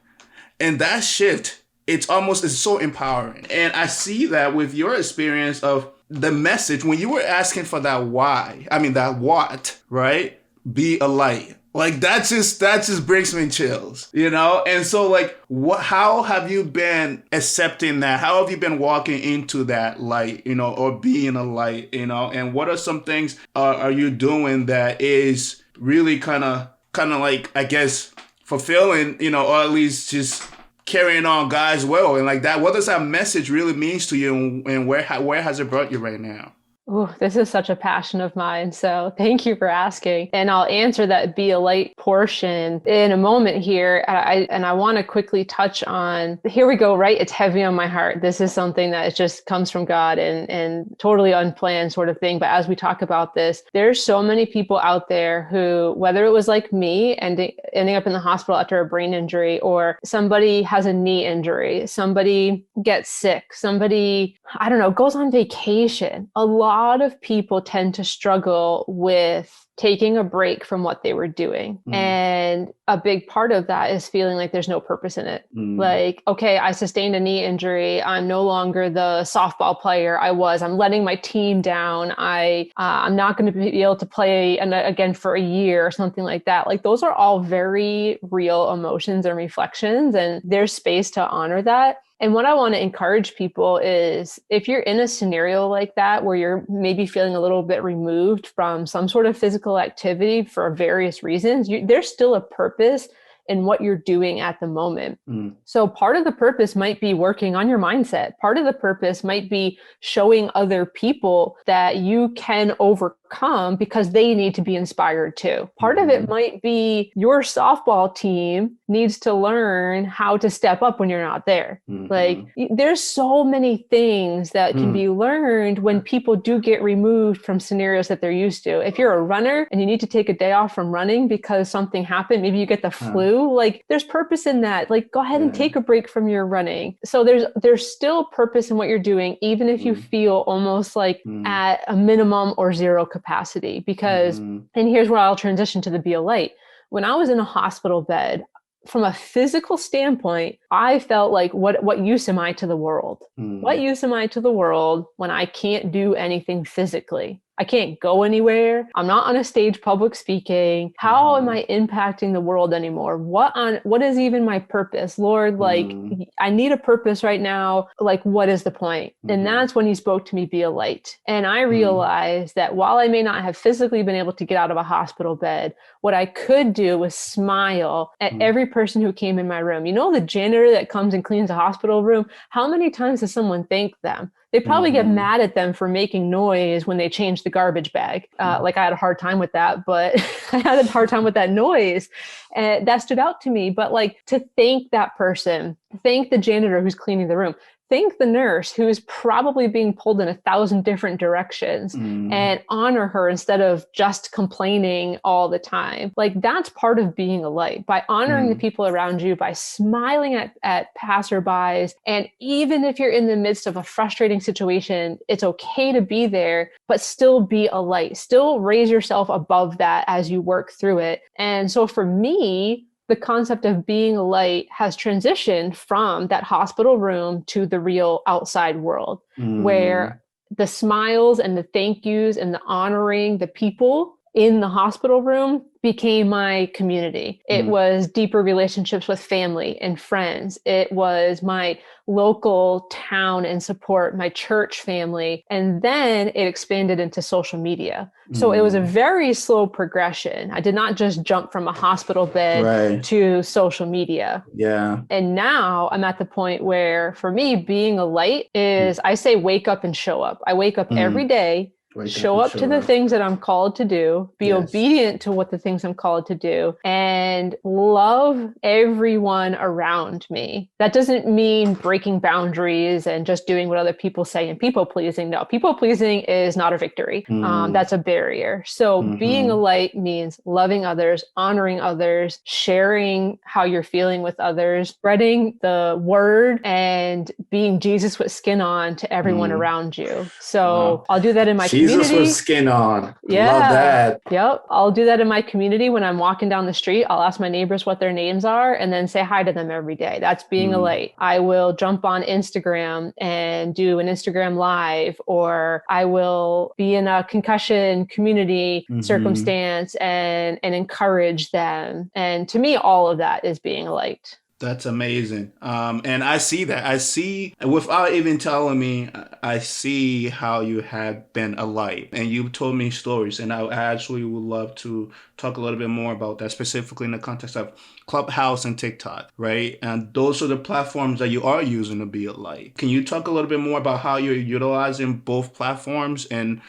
And that shift, it's so empowering. And I see that with your experience of the message, when you were asking for that why, I mean, that what, right? Be a light. Like, that just brings me chills, And so, like, how have you been accepting that? How have you been walking into that light, or being a light, And what are some things are you doing that is really kind of like, I guess, fulfilling, or at least just carrying on God's will and like that. What does that message really means to you, and where has it brought you right now? Oh, this is such a passion of mine. So thank you for asking. And I'll answer that be a light portion in a moment here. I want to quickly touch on, here we go, right? It's heavy on my heart. This is something that just comes from God and totally unplanned sort of thing. But as we talk about this, there's so many people out there who, whether it was like me and ending up in the hospital after a brain injury, or somebody has a knee injury, somebody gets sick, somebody, I don't know, goes on vacation. A lot of people tend to struggle with taking a break from what they were doing. And a big part of that is feeling like there's no purpose in it. Like, okay, I sustained a knee injury. I'm no longer the softball player I was. I'm letting my team down. I'm not going to be able to play again for a year or something like that. Like those are all very real emotions and reflections, and there's space to honor that. And what I want to encourage people is if you're in a scenario like that, where you're maybe feeling a little bit removed from some sort of physical activity for various reasons, there's still a purpose in what you're doing at the moment. So part of the purpose might be working on your mindset. Part of the purpose might be showing other people that you can overcome because they need to be inspired too. Part of it might be your softball team needs to learn how to step up when you're not there. Like there's so many things that can be learned when people do get removed from scenarios that they're used to. If you're a runner and you need to take a day off from running because something happened, maybe you get the flu, like there's purpose in that. Like go ahead and take a break from your running. So there's still purpose in what you're doing, even if you feel almost like at a minimum or zero capacity. Because, and here's where I'll transition to the Be a Light. When I was in a hospital bed, from a physical standpoint, I felt like, what use am I to the world? What use am I to the world when I can't do anything physically? I can't go anywhere. I'm not on a stage public speaking. How am I impacting the world anymore? What is even my purpose? Lord, like I need a purpose right now. Like, what is the point? And that's when he spoke to me, be a light. And I realized that while I may not have physically been able to get out of a hospital bed, what I could do was smile at every person who came in my room. You know, the janitor that comes and cleans a hospital room, how many times does someone thank them? They probably get mad at them for making noise when they change the garbage bag. Like I had a hard time with that, but I had a hard time with that noise. And that stood out to me. But like to thank that person, thank the janitor who's cleaning the room, thank the nurse who is probably being pulled in 1,000 different directions and honor her instead of just complaining all the time. Like that's part of being a light, by honoring the people around you, by smiling at passerbys. And even if you're in the midst of a frustrating situation, it's okay to be there, but still be a light, still raise yourself above that as you work through it. And so for me, the concept of being a light has transitioned from that hospital room to the real outside world, where the smiles and the thank yous and the honoring the people in the hospital room became my community. It was deeper relationships with family and friends. It was my local town and support, my church family. And then it expanded into social media. So it was a very slow progression. I did not just jump from a hospital bed to social media. Yeah. And now I'm at the point where for me, being a light is, I say, wake up and show up. I wake up every day, show up to the things that I'm called to do, be obedient to what the things I'm called to do, and love everyone around me. That doesn't mean breaking boundaries and just doing what other people say and people pleasing. No, people pleasing is not a victory. That's a barrier. So being a light means loving others, honoring others, sharing how you're feeling with others, spreading the word, and being Jesus with skin on to everyone around you. So I'll do that in my community. Jesus with skin on. Yeah. Love that. Yep. I'll do that in my community when I'm walking down the street. I'll ask my neighbors what their names are and then say hi to them every day. That's being a light. I will jump on Instagram and do an Instagram live, or I will be in a concussion community circumstance and encourage them. And to me, all of that is being a light. That's amazing. And I see that. I see, without even telling me, I see how you have been a light. And you told me stories, and I actually would love to talk a little bit more about that, specifically in the context of Clubhouse and TikTok, right? And those are the platforms that you are using to be a light. Can you talk a little bit more about how you're utilizing both platforms and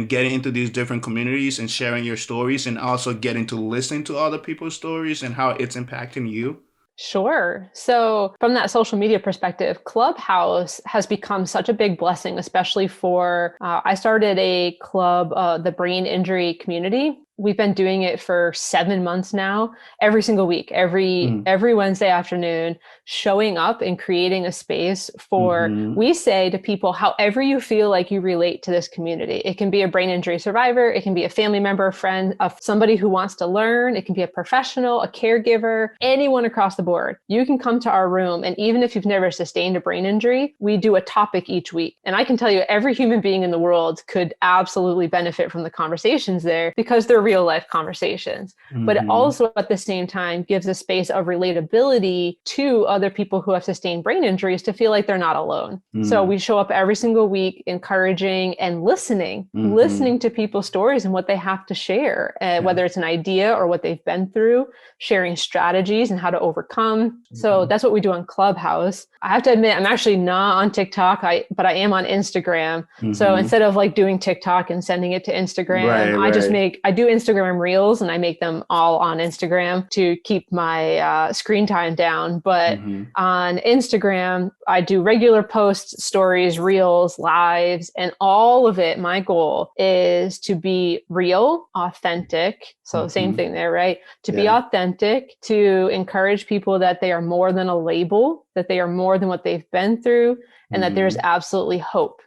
getting into these different communities and sharing your stories, and also getting to listen to other people's stories and how it's impacting you? Sure. So, from that social media perspective, Clubhouse has become such a big blessing, especially for. I started a club, the brain injury community. We've been doing it for 7 months now, every single week, Mm. every Wednesday afternoon, showing up and creating a space for. Mm-hmm. We say to people, however you feel like you relate to this community. It can be a brain injury survivor, it can be a family member, a friend, of somebody who wants to learn. It can be a professional, a caregiver, anyone across the board. You can come to our room, and even if you've never sustained a brain injury, we do a topic each week. And I can tell you, every human being in the world could absolutely benefit from the conversations there because they're real life conversations. But it Mm-hmm. also at the same time gives a space of relatability to other people who have sustained brain injuries to feel like they're not alone. So Mm-hmm. we show up every single week encouraging and Mm-hmm. listening to people's stories and what they have to share, Yeah. whether it's an idea or what they've been through, sharing strategies and how to overcome. So Mm-hmm. that's what we do on Clubhouse. I have to admit, I'm actually not on TikTok, but I am on Instagram. So Mm-hmm. instead of like doing TikTok and sending it to Instagram, Right, right. I do Instagram reels and I make them all on Instagram to keep my screen time down. But Mm-hmm. on Instagram, I do regular posts, stories, reels, lives, and all of it. My goal is to be real, authentic. So, same Mm-hmm. thing there, right? To be Yeah. authentic, to encourage people that they are more than a label, that they are more than what they've been through, and that there's Mm-hmm. absolutely hope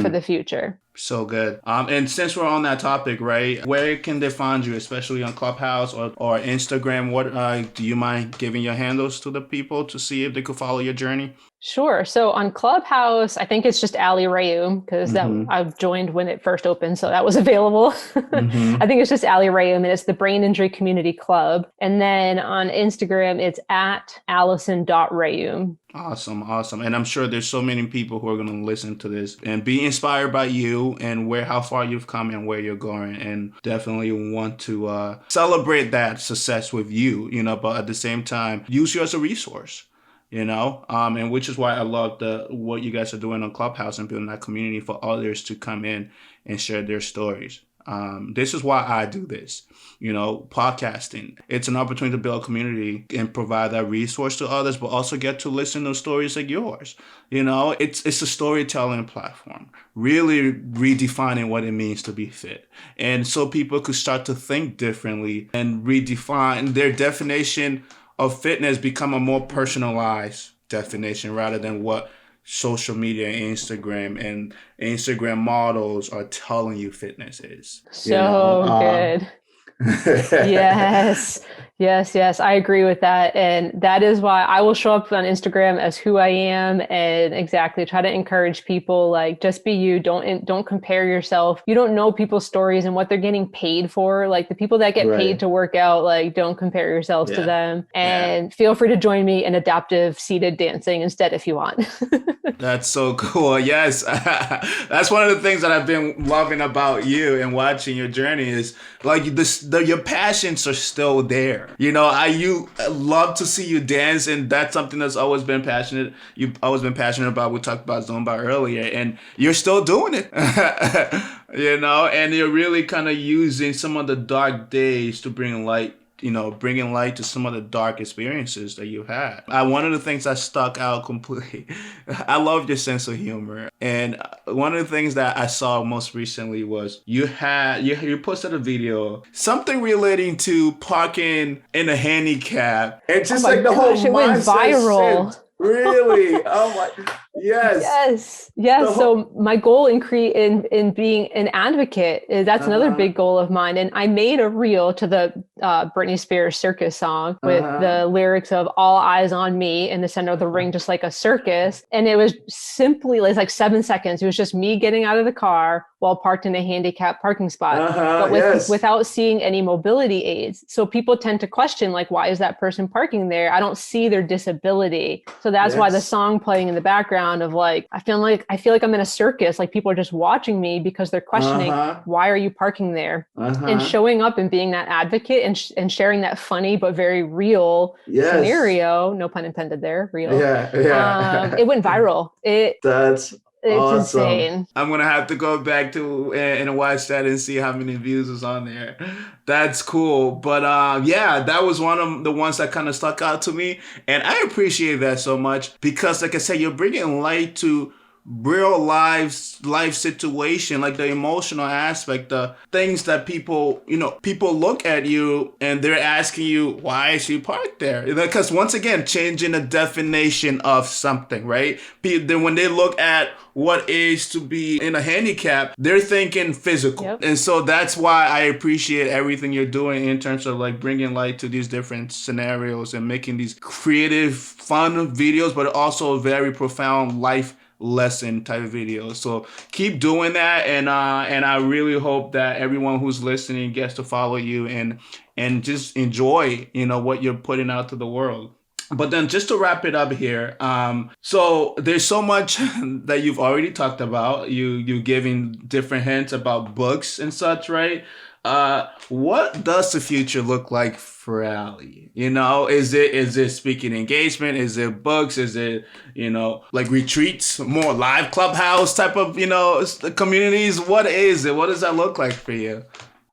for the future. So good. And since we're on that topic, right, where can they find you, especially on Clubhouse or Instagram? What do you mind giving your handles to the people to see if they could follow your journey? Sure. So on Clubhouse, I think it's just Ali Rheaume because that Mm-hmm. I joined when it first opened, so that was available. I Mm-hmm. think it's just Ali Rheaume, and it's the Brain Injury Community Club. And then on Instagram, it's at Allison.Rheaume. Awesome, awesome. And I'm sure there's so many people who are going to listen to this and be inspired by you and where how far you've come and where you're going, and definitely want to celebrate that success with you, but at the same time, use you as a resource. And which is why I love the what you guys are doing on Clubhouse and building that community for others to come in and share their stories. This is why I do this. Podcasting. It's an opportunity to build a community and provide that resource to others, but also get to listen to stories like yours. It's a storytelling platform, really redefining what it means to be fit. And so people could start to think differently and redefine their definition of fitness, become a more personalized definition rather than what social media and Instagram models are telling you fitness is. So good. Yes, yes, yes. I agree with that. And that is why I will show up on Instagram as who I am and exactly try to encourage people, like, just be you. Don't compare yourself. You don't know people's stories and what they're getting paid for. Like, the people that get paid Right. to work out, like, don't compare yourselves to Yeah. them. Yeah. And feel free to join me in adaptive seated dancing instead if you want. That's so cool. Yes. That's one of the things that I've been loving about you and watching your journey is like your passions are still there. You love to see you dance, and that's something that's always been passionate. You've always been passionate about. We talked about Zumba earlier, and you're still doing it. And you're really kind of using some of the dark days to bringing light to some of the dark experiences that you had. One of the things that stuck out completely, I love your sense of humor. And one of the things that I saw most recently was you posted a video, something relating to parking in a handicap. It's Oh just my like the whole gosh, it went mindset viral. shift. Really? Oh my, yes. Yes, yes. So, So my goal in being an advocate is that's another uh-huh, big goal of mine. And I made a reel to the Britney Spears circus song with uh-huh, the lyrics of "All eyes on me" in the center of the ring, just like a circus. And it was simply, it was like 7 seconds. It was just me getting out of the car while parked in a handicapped parking spot, uh-huh, but yes. without seeing any mobility aids. So people tend to question, like, why is that person parking there? I don't see their disability. So that's why the Yes. song playing in the background of like, I feel like I'm in a circus. Like people are just watching me because they're questioning, Uh-huh, why are you parking there? And uh-huh. showing up and being that advocate and sharing that funny but very real Yes. scenario, no pun intended there, real. Yeah, yeah. It went viral. That's It's awesome. insane. I'm gonna have to go back to and watch that and see how many views is on there. That's cool. But yeah, that was one of the ones that kind of stuck out to me, and I appreciate that so much because, like I said, you're bringing light to real life situation, like the emotional aspect, the things that people look at you and they're asking you, why is she parked there? Because once again, changing the definition of something, right? Then when they look at what is to be in a handicap, they're thinking physical. Yep. And so that's why I appreciate everything you're doing in terms of like bringing light to these different scenarios and making these creative fun videos, but also very profound life lesson type of videos. So keep doing that, and I really hope that everyone who's listening gets to follow you and just enjoy what you're putting out to the world. But then just to wrap it up here, so there's so much that you've already talked about. You giving different hints about books and such, right? What does the future look like for Ali? Is it speaking engagement? Is it books? Is it like retreats, more live clubhouse type of communities? What is it? What does that look like for you?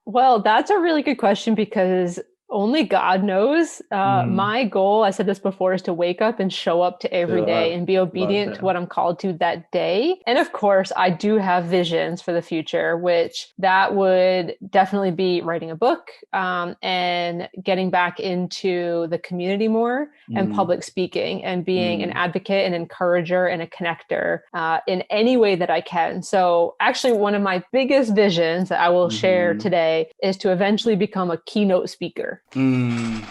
Well, that's a really good question because only God knows. Mm, My goal, I said this before, is to wake up and show up to every so day and be love obedient to that. what I'm called to that day. And of course, I do have visions for the future, which that would definitely be writing a book and getting back into the community more and Mm, public speaking and being an mm, advocate, an encourager, and a connector in any way that I can. So, actually, one of my biggest visions that I will share mm-hmm. today is to eventually become a keynote speaker. Mm.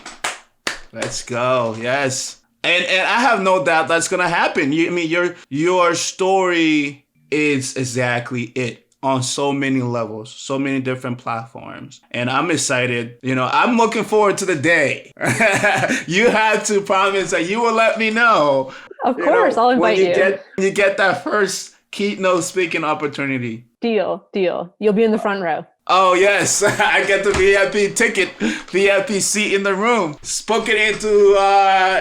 Let's go. Yes. And I have no doubt that's gonna happen. I mean, your story is exactly it on so many levels, so many different platforms. And I'm excited. I'm looking forward to the day. You have to promise that you will let me know, Of course, I'll when invite you. you get that first keynote speaking opportunity. Deal, deal. You'll be in the front row. Oh yes, I get the VIP ticket, VIP seat in the room, spoken into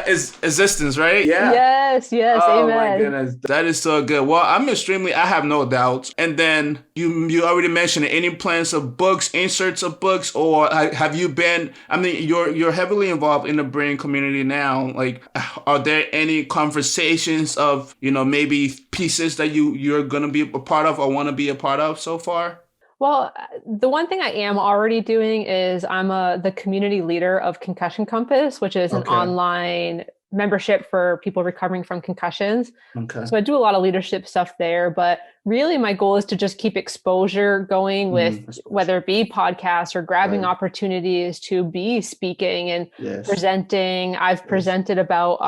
existence, right? Yeah. Yes, yes, Oh my amen. goodness, that is so good. Well, I have no doubts. And then you already mentioned it. Any plans of books, inserts of books, or have you been? I mean, you're heavily involved in the brain community now. Like, are there any conversations of maybe pieces that you're gonna be a part of or want to be a part of so far? Well, the one thing I am already doing is I'm the community leader of Concussion Compass, which is an Okay. online membership for people recovering from concussions. Okay. So I do a lot of leadership stuff there, but really my goal is to just keep exposure going with I suppose. whether it be podcasts or grabbing Right. opportunities to be speaking and Yes. presenting. I've Yes. presented about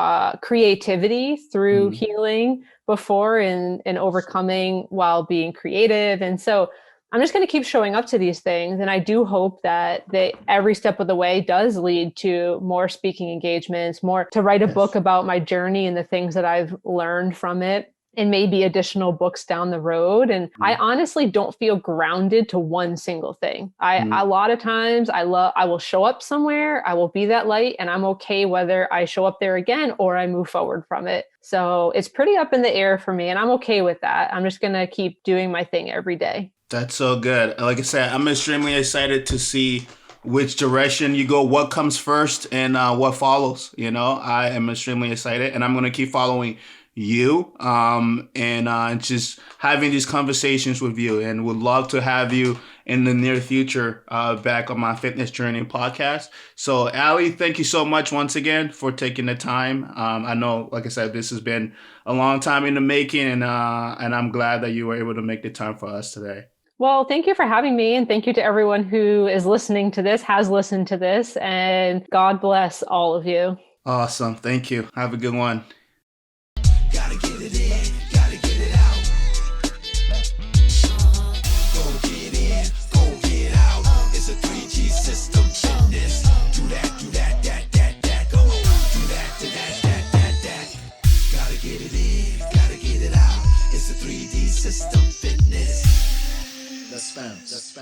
creativity through Mm. healing before and overcoming while being creative. And so I'm just going to keep showing up to these things. And I do hope that every step of the way does lead to more speaking engagements, more to write a book Yes. about my journey and the things that I've learned from it, and maybe additional books down the road. And I Mm. honestly don't feel grounded to one single thing. Mm. A lot of times I will show up somewhere, I will be that light, and I'm okay whether I show up there again or I move forward from it. So it's pretty up in the air for me, and I'm okay with that. I'm just going to keep doing my thing every day. That's so good. Like I said, I'm extremely excited to see which direction you go, what comes first, and what follows. I am extremely excited, and I'm gonna keep following you, and just having these conversations with you, and would love to have you in the near future back on my fitness journey podcast. So, Ali, thank you so much once again for taking the time. I know, like I said, this has been a long time in the making, and I'm glad that you were able to make the time for us today. Well, thank you for having me. And thank you to everyone who is listening to this, has listened to this. And God bless all of you. Awesome. Thank you. Have a good one. Gotta get it in, gotta get it out. Go get in, go get out. It's a 3G system fitness. Do that, that. Go on, do that. Gotta get it in, gotta get it out. It's a 3D system fitness. Let's bounce.